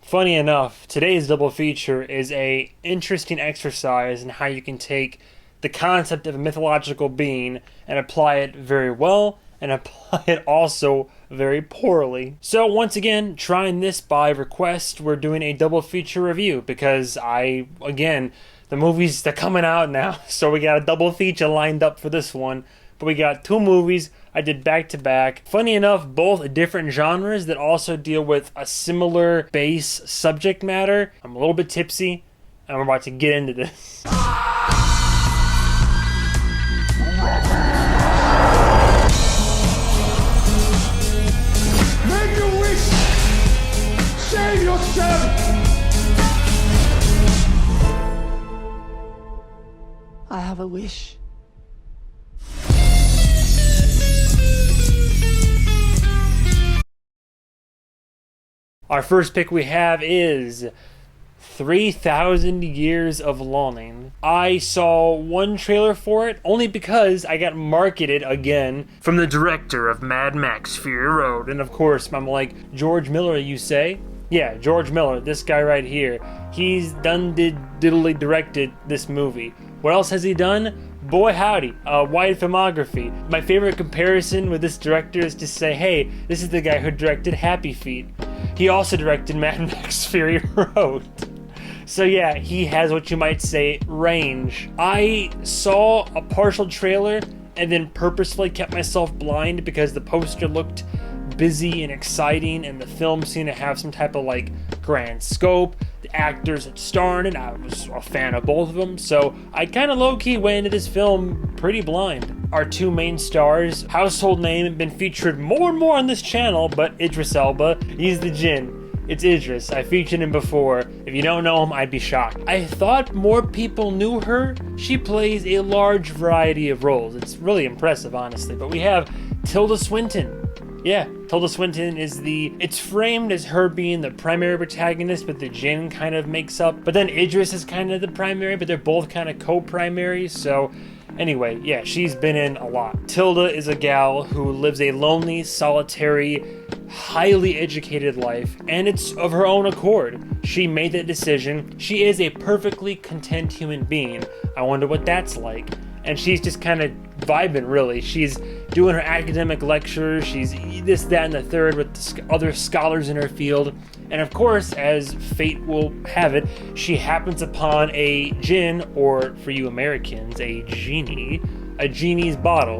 Funny enough, today's double feature is a interesting exercise in how you can take the concept of a mythological being and apply it very well and apply it also very poorly. So once again, trying this by request, we're doing a double feature review because the movies, they're coming out now, so we got a double feature lined up for this one. But we got two movies I did back to back. Funny enough, both different genres that also deal with a similar base subject matter. I'm a little bit tipsy, and we're about to get into this. Make a wish! Save yourself! I have a wish. Our first pick we have is 3,000 Years of Longing. I saw one trailer for it only because I got marketed again from the director of Mad Max Fury Road. And of course, I'm like, George Miller, you say? Yeah, George Miller, this guy right here. He's diddly directed this movie. What else has he done? Boy howdy, a wide filmography. My favorite comparison with this director is to say, hey, this is the guy who directed Happy Feet. He also directed Mad Max Fury Road. So yeah, he has what you might say range. I saw a partial trailer and then purposefully kept myself blind because the poster looked busy and exciting and the film seemed to have some type of like grand scope. The actors that starred in it, I was a fan of both of them, so I kind of low-key went into this film pretty blind. Our two main stars, household name, been featured more and more on this channel, but Idris Elba, he's the Jinn. It's Idris. I featured him before. If you don't know him, I'd be shocked. I thought more people knew her. She plays a large variety of roles. It's really impressive, honestly. But we have Tilda Swinton. Yeah, Tilda Swinton is it's framed as her being the primary protagonist, but the Jinn kind of makes up. But then Idris is kind of the primary, but they're both kind of co-primary, so anyway, yeah, she's been in a lot. Tilda is a gal who lives a lonely, solitary, highly educated life, and it's of her own accord. She made that decision. She is a perfectly content human being. I wonder what that's like. And she's just kind of vibing, really. She's doing her academic lectures. She's this, that, and the third with other scholars in her field. And of course, as fate will have it, she happens upon a Jinn, or for you Americans, a genie's bottle.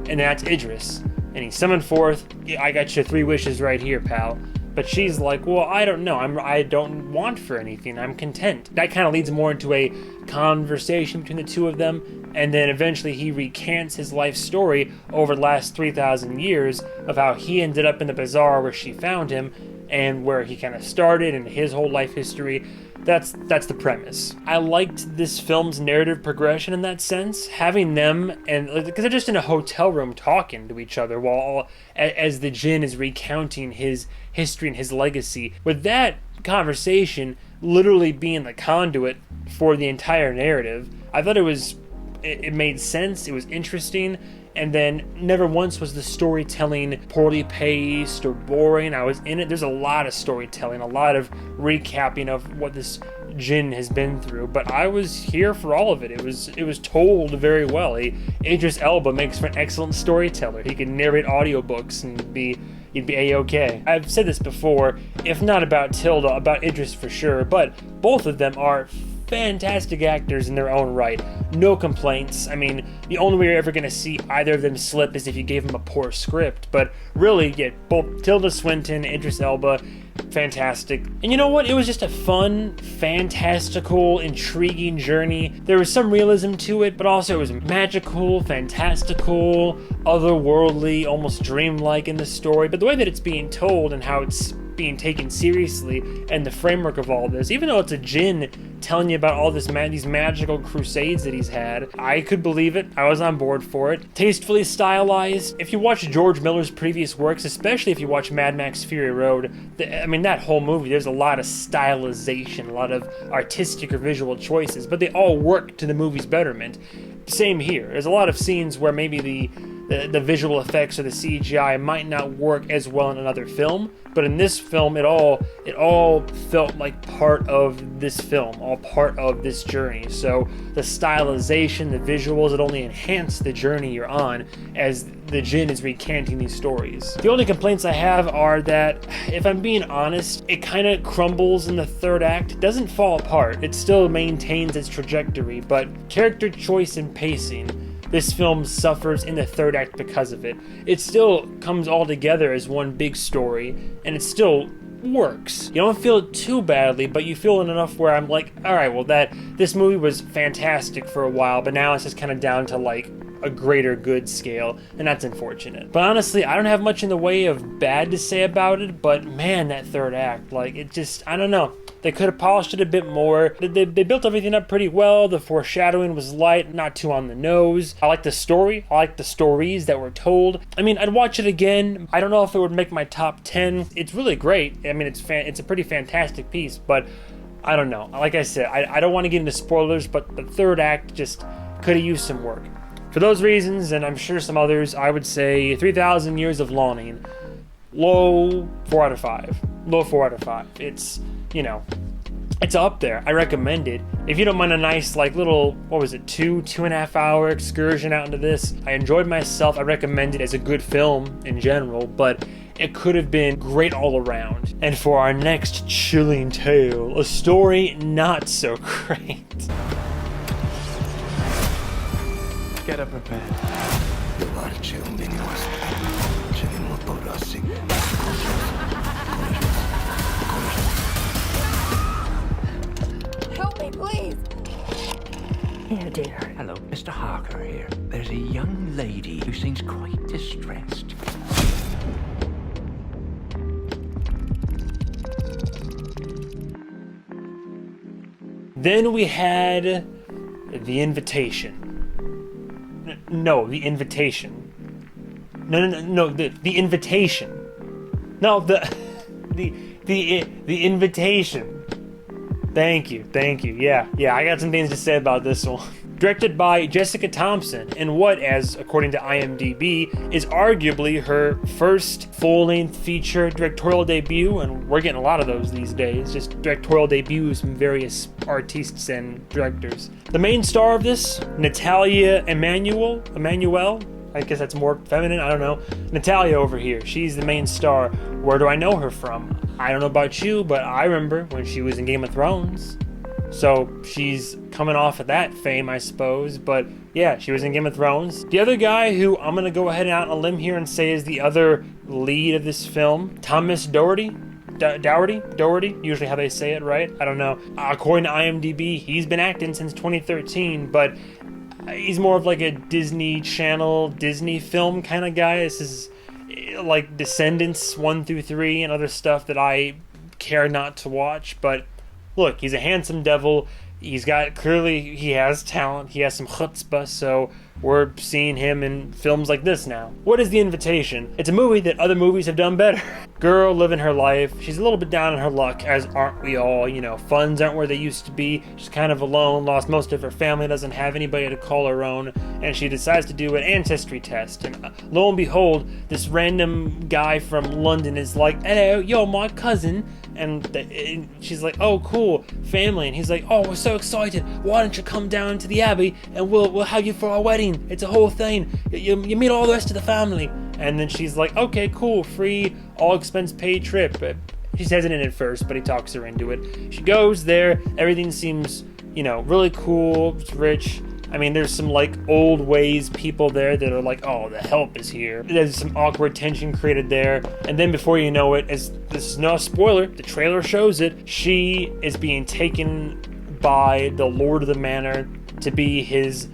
And that's Idris. And he's summoned forth. I got your 3 wishes right here, pal. But she's like, well, I don't know. I don't want for anything. I'm content. That kind of leads more into a conversation between the two of them. And then eventually he recants his life story over the last 3,000 years of how he ended up in the bazaar where she found him and where he kind of started and his whole life history. That's the premise. I liked this film's narrative progression in that sense, having them, and because they're just in a hotel room talking to each other while as the Jinn is recounting his history and his legacy. With that conversation literally being the conduit for the entire narrative, I thought it made sense, it was interesting, and then never once was the storytelling poorly paced or boring. I was in it. There's a lot of storytelling, a lot of recapping of what this Jinn has been through, but I was here for all of it. It was told very well. Idris Elba makes for an excellent storyteller. He can narrate audiobooks and you'd be A-okay. I've said this before, if not about Tilda, about Idris for sure, but both of them are fantastic actors in their own right. No complaints. I mean, the only way you're ever going to see either of them slip is if you gave them a poor script. But really, yeah, both Tilda Swinton, Idris Elba, fantastic. And you know what? It was just a fun, fantastical, intriguing journey. There was some realism to it, but also it was magical, fantastical, otherworldly, almost dreamlike in the story. But the way that it's being told and how it's being taken seriously and the framework of all this, even though it's a Jinn telling you about all these magical crusades that he's had, I could believe it. I was on board for it. Tastefully stylized. If you watch George Miller's previous works, especially if you watch Mad Max Fury Road, that whole movie, there's a lot of stylization, a lot of artistic or visual choices, but they all work to the movie's betterment. Same here. There's a lot of scenes where maybe the the visual effects or the CGI might not work as well in another film, but in this film it all felt like part of this film, all part of this journey. So the stylization, the visuals, it only enhanced the journey you're on as the Jinn is recanting these stories. The only complaints I have are that, if I'm being honest, it kind of crumbles in the third act. It doesn't fall apart, it still maintains its trajectory, but character choice and pacing, this film suffers in the third act because of it. It still comes all together as one big story, and it still works. You don't feel it too badly, but you feel it enough where I'm like, alright, well this movie was fantastic for a while, but now it's just kind of down to like a greater good scale, and that's unfortunate. But honestly, I don't have much in the way of bad to say about it, but man, that third act, like, it just, I don't know. They could have polished it a bit more. They built everything up pretty well. The foreshadowing was light, not too on the nose. I like the story. I like the stories that were told. I mean, I'd watch it again. I don't know if it would make my top 10. It's really great. I mean, it's a pretty fantastic piece, but I don't know. Like I said, I don't want to get into spoilers, but the third act just could have used some work. For those reasons, and I'm sure some others, I would say 3,000 Years of Longing. Low 4 out of 5. Low 4 out of 5. It's, you know, it's up there. I recommend it. If you don't mind a nice, like, little, 2.5 hour excursion out into this, I enjoyed myself. I recommend it as a good film in general, but it could have been great all around. And for our next chilling tale, a story not so great. Get up prepared. Help me, please. Here, dear. Hello, Mr. Harker here. There's a young lady who seems quite distressed. Then we had The Invitation. No, The Invitation. No, the Invitation. No, the Invitation. Thank you. Yeah, I got some things to say about this one. Directed by Jessica Thompson, in what, as according to IMDb, is arguably her first full-length feature directorial debut, and we're getting a lot of those these days, just directorial debuts from various artists and directors. The main star of this, Natalia Emmanuel, I guess that's more feminine, I don't know. Natalia over here, she's the main star. Where do I know her from? I don't know about you, but I remember when she was in Game of Thrones. So she's coming off of that fame, I suppose. But yeah, she was in Game of Thrones. The other guy who I'm going to go ahead and out on a limb here and say is the other lead of this film, Thomas Doherty, usually how they say it, right? I don't know. According to IMDb, he's been acting since 2013, but he's more of like a Disney Channel, Disney film kind of guy. This is like Descendants 1 through 3 and other stuff that I care not to watch, but look, he's a handsome devil. He has talent. He has some chutzpah, so we're seeing him in films like this now. What is The Invitation? It's a movie that other movies have done better. Girl living her life. She's a little bit down on her luck, as aren't we all. You know, funds aren't where they used to be. She's kind of alone, lost most of her family, doesn't have anybody to call her own, and she decides to do an ancestry test. And lo and behold, this random guy from London is like, "Hello, you're my cousin." And she's like, "Oh, cool, family." And he's like, "Oh, we're so excited. Why don't you come down to the Abbey and we'll have you for our wedding. It's a whole thing. You meet all the rest of the family." And then she's like, "Okay, cool, free, all expense paid trip." She's hesitant at first, but he talks her into it. She goes there. Everything seems, really cool. It's rich. I mean, there's some like old ways people there that are like, "Oh, the help is here." There's some awkward tension created there. And then before you know it, as this is no spoiler, the trailer shows it, she is being taken by the Lord of the Manor to be his,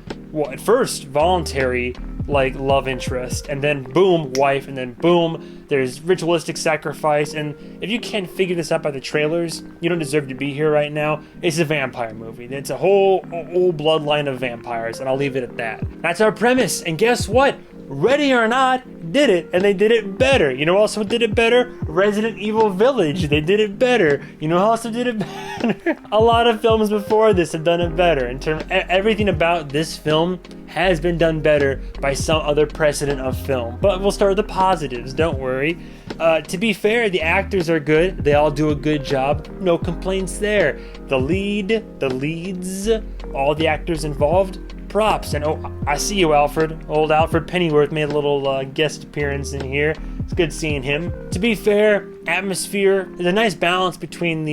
at first voluntary love interest, and then boom, wife, and then boom, there's ritualistic sacrifice. And if you can't figure this out by the trailers, you don't deserve to be here right now. It's a vampire movie. It's a whole old bloodline of vampires, and I'll leave it at that. That's our premise, and guess what? Ready or Not did it, and they did it better. You know who also did it better? Resident Evil Village. They did it better. You know who also did it better? A lot of films before this have done it better. In terms, everything about this film has been done better by some other precedent of film. But we'll start with the positives, don't worry. To be fair, the actors are good. They all do a good job. No complaints there. The leads, all the actors involved, props. And oh, I see you, Alfred. Old Alfred Pennyworth made a little guest appearance in here. It's good seeing him. To be fair, atmosphere, there's a nice balance between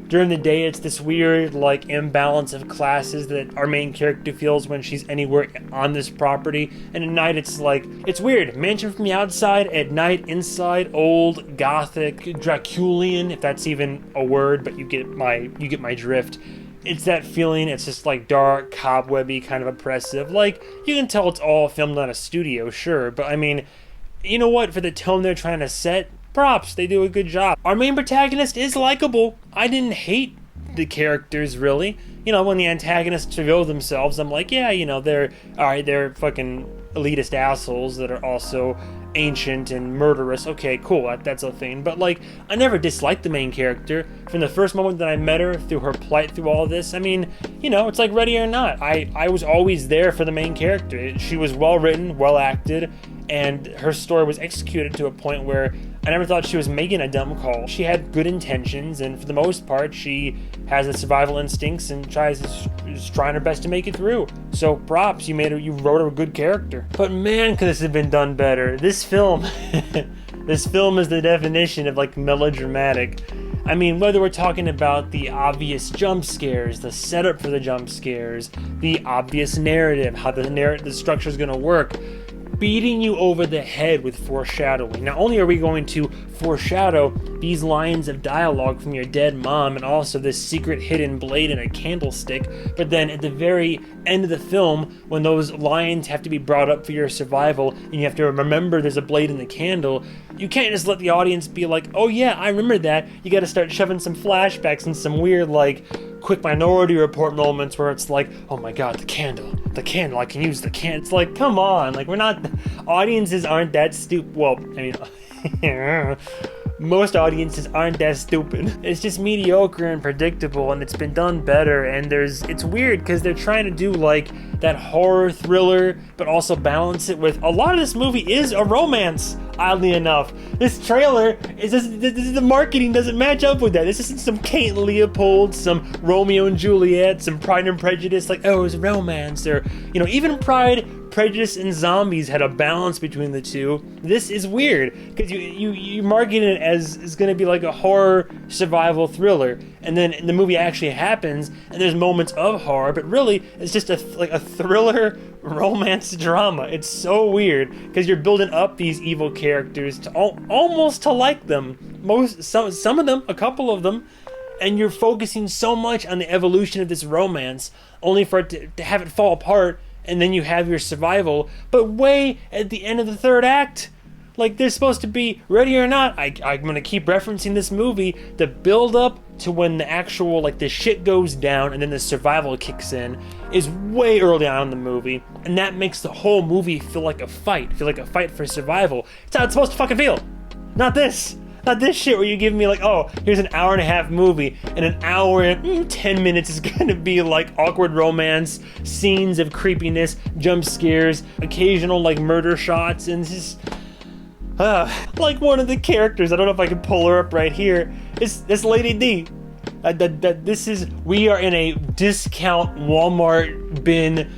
during the day it's this weird like imbalance of classes that our main character feels when she's anywhere on this property, and at night it's like, it's weird. Mansion from the outside, at night inside, old, gothic, Draculian, if that's even a word, but you get my drift. It's that feeling, it's just like dark, cobwebby, kind of oppressive. Like, you can tell it's all filmed on a studio, sure, but I mean, you know what, for the tone they're trying to set, props, they do a good job. Our main protagonist is likable. I didn't hate the characters, really. You know, when the antagonists reveal themselves, I'm like, yeah, you know, they're fucking elitist assholes that are also ancient and murderous. Okay, cool, that's a thing. But like, I never disliked the main character from the first moment that I met her, through her plight, through all this. I mean, you know, it's like Ready or Not. I was always there for the main character. She was well written, well acted, and her story was executed to a point where I never thought she was making a dumb call. She had good intentions, and for the most part, she has the survival instincts and is trying her best to make it through. So props, you wrote a good character. But man, could this have been done better. This film, this film is the definition of like melodramatic. I mean, whether we're talking about the obvious jump scares, the setup for the jump scares, the obvious narrative, how the structure is going to work, beating you over the head with foreshadowing. Not only are we going to foreshadow these lines of dialogue from your dead mom and also this secret hidden blade in a candlestick, but then at the very end of the film, when those lines have to be brought up for your survival and you have to remember there's a blade in the candle, you can't just let the audience be like, oh yeah, I remember that. You gotta start shoving some flashbacks and some weird like quick Minority Report moments where it's like, oh my god, the candle, I can use the candle. It's like, come on, like, we're not, audiences aren't that stupid. Well, I mean, most audiences aren't that stupid. It's just mediocre and predictable, and it's been done better, and it's weird because they're trying to do like that horror thriller, but also balance it with, a lot of this movie is a romance, oddly enough. This trailer, the marketing doesn't match up with that. This isn't some Kate Leopold, some Romeo and Juliet, some Pride and Prejudice, like, oh, it's romance, or, you know, even Pride, Prejudice, and Zombies had a balance between the two. This is weird, because you market it as it's going to be like a horror survival thriller, and then the movie actually happens, and there's moments of horror, but really, it's just a thriller romance drama. It's so weird, because you're building up these evil characters to almost to like them. Some of them, a couple of them, and you're focusing so much on the evolution of this romance, only for it to have it fall apart, and then you have your survival, but way at the end of the third act. Like, they're supposed to be, Ready or Not, I'm gonna keep referencing this movie, the build up to when the actual, like, the shit goes down and then the survival kicks in is way early on in the movie, and that makes the whole movie feel like a fight for survival. It's how it's supposed to fucking feel. Not this shit where you give me like, oh, here's an hour and a half movie, and an hour and 10 minutes is gonna be like awkward romance, scenes of creepiness, jump scares, occasional like murder shots, and just like one of the characters, I don't know if I can pull her up right here, is this Lady D. We are in a discount Walmart bin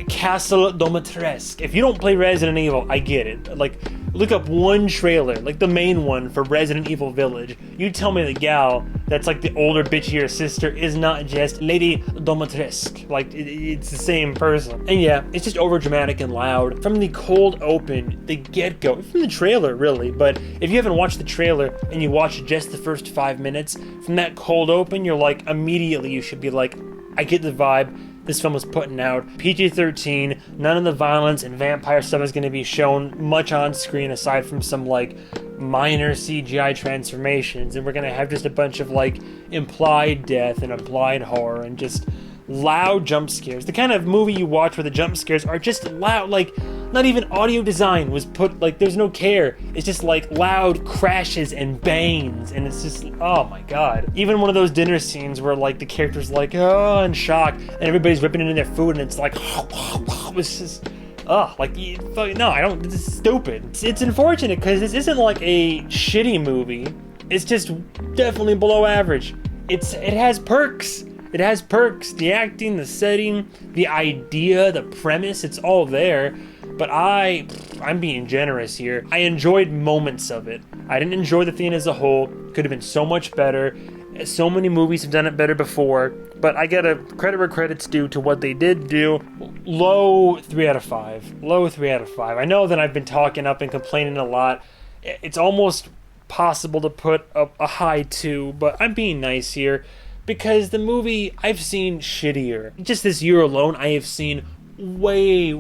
Castle Domitresque. If you don't play Resident Evil, I get it. Like, look up one trailer, like the main one for Resident Evil Village. You tell me the gal that's like the older, bitchier sister is not just Lady Domitresque. Like, it's the same person. And yeah, it's just over dramatic and loud. From the cold open, the get-go, from the trailer, really, but if you haven't watched the trailer and you watch just the first 5 minutes, from that cold open, you're like, immediately you should be like, I get the vibe. This film was putting out PG-13, none of the violence and vampire stuff is going to be shown much on screen aside from some like minor CGI transformations, and we're going to have just a bunch of like implied death and implied horror and just loud jump scares. The kind of movie you watch where the jump scares are just loud, like Not even audio design was put, like, there's no care. It's just like loud crashes and bangs, and it's just, oh my god. Even one of those dinner scenes where like the character's like, oh, in shock, and everybody's ripping into their food, and it's like, it's just, like, no, I don't, this is stupid. It's unfortunate because this isn't like a shitty movie. It's just definitely below average. It has perks. It has perks. The acting, the setting, the idea, the premise, it's all there. But I'm being generous here. I enjoyed moments of it. I didn't enjoy the thing as a whole. Could have been so much better. So many movies have done it better before. But I gotta credit where credit's due to what they did do. Low 3 out of 5. Low 3 out of 5. I know that I've been talking up and complaining a lot. It's almost possible to put a high 2, but I'm being nice here. Because the movie, I've seen shittier. Just this year alone, I have seen way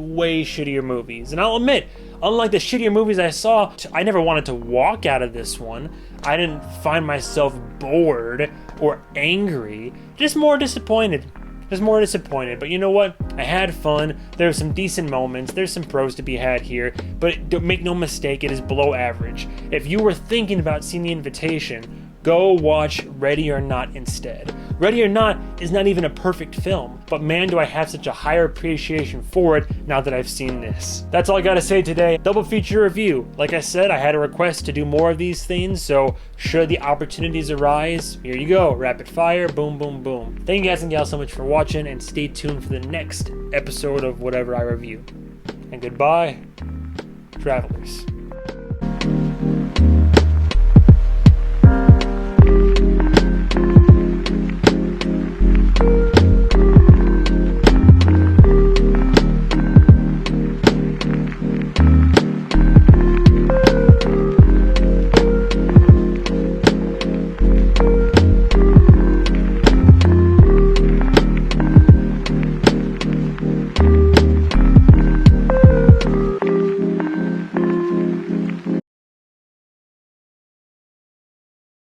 shittier movies. And I'll admit, unlike the shittier movies I saw, I never wanted to walk out of this one. I didn't find myself bored or angry. Just more disappointed. But you know what? I had fun. There were some decent moments. There's some pros to be had here. But make no mistake, it is below average. If you were thinking about seeing The Invitation, go watch Ready or Not instead. Ready or Not is not even a perfect film, but man, do I have such a higher appreciation for it now that I've seen this. That's all I gotta say today. Double feature review. Like I said, I had a request to do more of these things, so should the opportunities arise, here you go. Rapid fire, boom, boom, boom. Thank you guys and gals so much for watching, and stay tuned for the next episode of whatever I review. And goodbye, travelers.